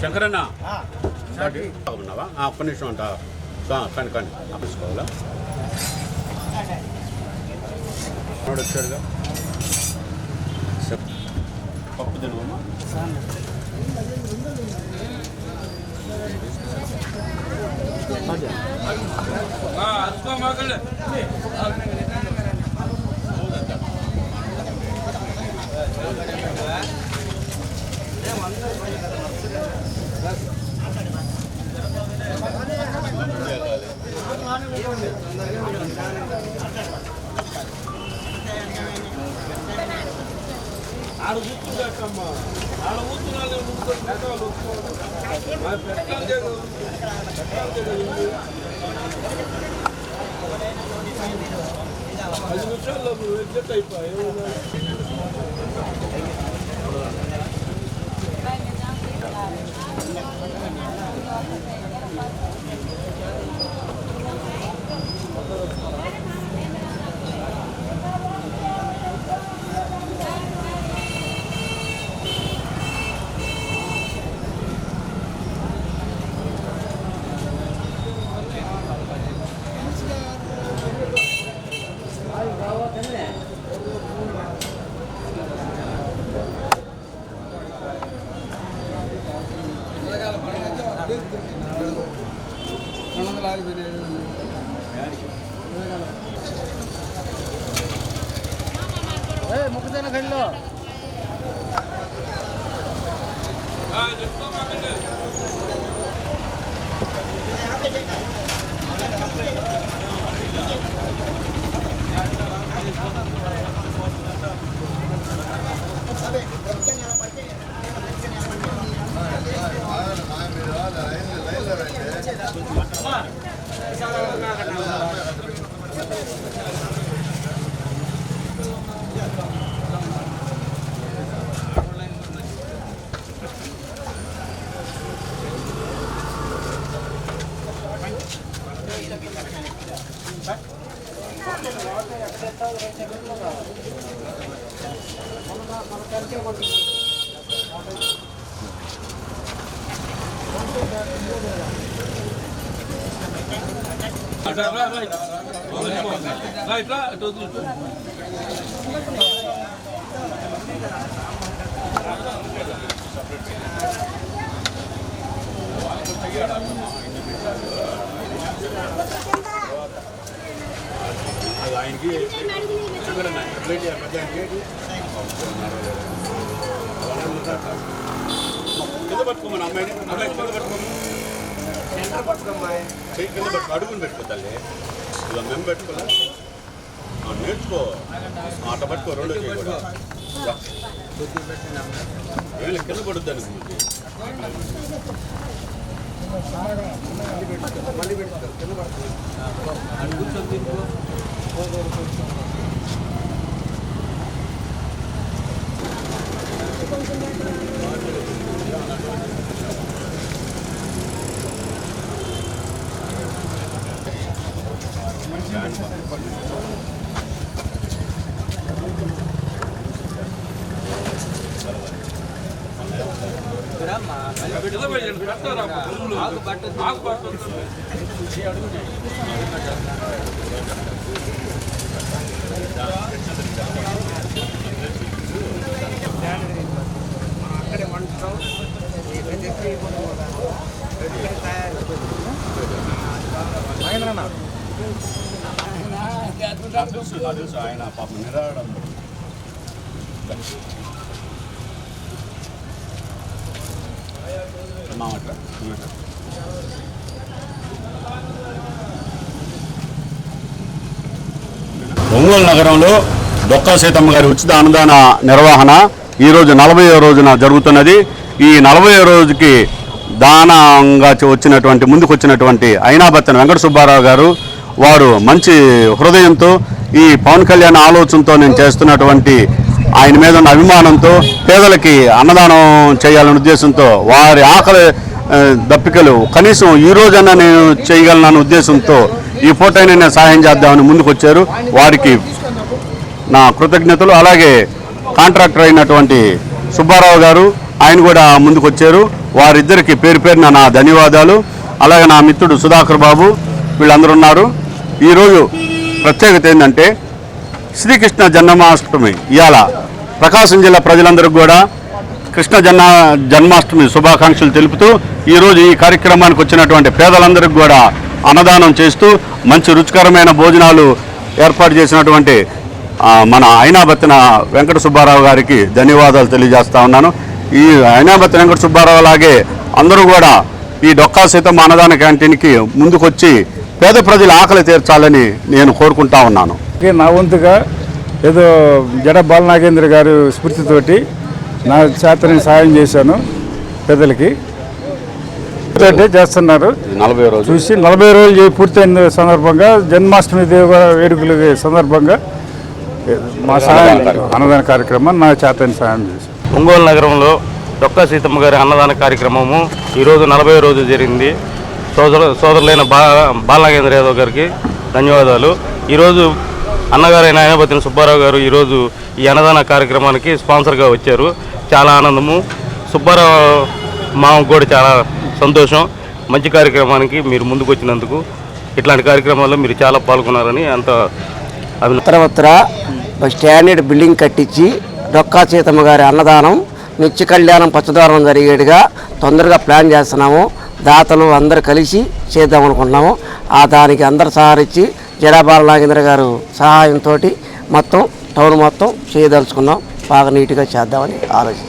శంకరన్న ఉన్నావా? ఒక్క నిమిషం అంట కానీ కానీ ఆపేసుకోవాలా? వచ్చాడుగా పప్పు తినవమ్మా. మొక్కజొన్న గడిలో ఆయనకి కింద పట్టుకోమని అమ్మాయిని అమ్మాయి కింద పట్టుకోమని చెయ్యి కింద పట్టుకో అడుగుని పెట్టుకో తల్లి ఇలా మేము పెట్టుకోలే నేర్చుకో అట్ట పట్టుకో రెండు కూడా ఏమి కింద పడుద్దాను మళ్ళీ పెట్టుకో కింద పడుతుంది కూర్చొని తినుకో అక్కడే వండుతాం తెలుసు ఆయన పాప నిరాడం ఒంగోలు నగరంలో డొక్కా సీతమ్మ గారి ఉచిత అన్నదాన నిర్వహణ ఈరోజు 40వ రోజున జరుగుతున్నది. ఈ 40వ రోజుకి దానంగా ముందుకు వచ్చినటువంటి అయినాబత్తెన వెంకట సుబ్బారావు గారు వారు మంచి హృదయంతో ఈ పవన్ కళ్యాణ్ ఆలోచనతో నేను చేస్తున్నటువంటి ఆయన మీద ఉన్న అభిమానంతో పేదలకి అన్నదానం చేయాలనే ఉద్దేశంతో వారి ఆకలి దప్పికలు కనీసం ఈ రోజన్నా నేను చేయగలనన్న ఉద్దేశంతో ఈ ఫోటోని నేను సహాయం చేద్దామని ముందుకు వచ్చారు. వారికి నా కృతజ్ఞతలు. అలాగే కాంట్రాక్టర్ అయినటువంటి సుబ్బారావు గారు ఆయన కూడా ముందుకు వచ్చారు. వారిద్దరికి పేరు పేరున నా ధన్యవాదాలు. అలాగే నా మిత్రుడు సుధాకర్ బాబు, వీళ్ళందరూ ఉన్నారు. ఈరోజు ప్రత్యేకత ఏంటంటే శ్రీకృష్ణ జన్మాష్టమి. ఇవాళ ప్రకాశం జిల్లా ప్రజలందరికీ కూడా కృష్ణ జన్మాష్టమి శుభాకాంక్షలు తెలుపుతూ ఈరోజు ఈ కార్యక్రమానికి వచ్చినటువంటి పేదలందరికీ కూడా అన్నదానం చేస్తూ మంచి రుచికరమైన భోజనాలు ఏర్పాటు చేసినటువంటి మన అయినాబత్తిన వెంకట సుబ్బారావు గారికి ధన్యవాదాలు తెలియజేస్తా ఉన్నాను. ఈ అయినాబత్తిన వెంకట సుబ్బారావు లాగే అందరూ కూడా ఈ డొక్కా సీతమ్మ అన్నదాన క్యాంటీన్కి ముందుకొచ్చి పేద ప్రజల ఆకలి తీర్చాలని నేను కోరుకుంటా ఉన్నాను. నా వంతుగా ఏదో జడ బాలనాగేంద్ర గారి స్ఫూర్తితోటి నా చేతని సాయం చేశాను పేదలకి. చేస్తున్నారు 40 రోజులు చూసి 40 రోజులు పూర్తయిన సందర్భంగా జన్మాష్టమి దేవ వేడుకల సందర్భంగా మా సహాయం అన్నదాన కార్యక్రమం నా చేతని సాయం చేశాను. ఒంగోలు నగరంలో డొక్కా సీతమ్మ గారి అన్నదాన కార్యక్రమము ఈరోజు 40వ రోజు జరిగింది. సోదరులైన బాలనాగేంద్ర యాదవ్ గారికి ధన్యవాదాలు. ఈరోజు అన్నగారైన అయినాబత్తిన సుబ్బారావు గారు ఈరోజు ఈ అన్నదాన కార్యక్రమానికి స్పాన్సర్గా వచ్చారు. చాలా ఆనందము. సుబ్బారావు మామకు కూడా చాలా సంతోషం. మంచి కార్యక్రమానికి మీరు ముందుకు వచ్చినందుకు. ఇట్లాంటి కార్యక్రమాల్లో మీరు చాలా పాల్గొన్నారని అంత ఉత్తర స్టాండర్డ్ బిల్డింగ్ కట్టించి డొక్కా సీతమ్మ గారి అన్నదానం నిత్య కళ్యాణం పచ్చదోరణం జరిగేట్టుగా తొందరగా ప్లాన్ చేస్తున్నాము. దాతలు అందరూ కలిసి చేద్దాం అనుకుంటున్నాము. దానికి అందరు సహకరించి జడబాల నాగేంద్ర గారు సహాయంతో మొత్తం టౌన్ మొత్తం చేయదలుచుకున్నాం. బాగా నీట్గా చేద్దామని ఆలోచించాం.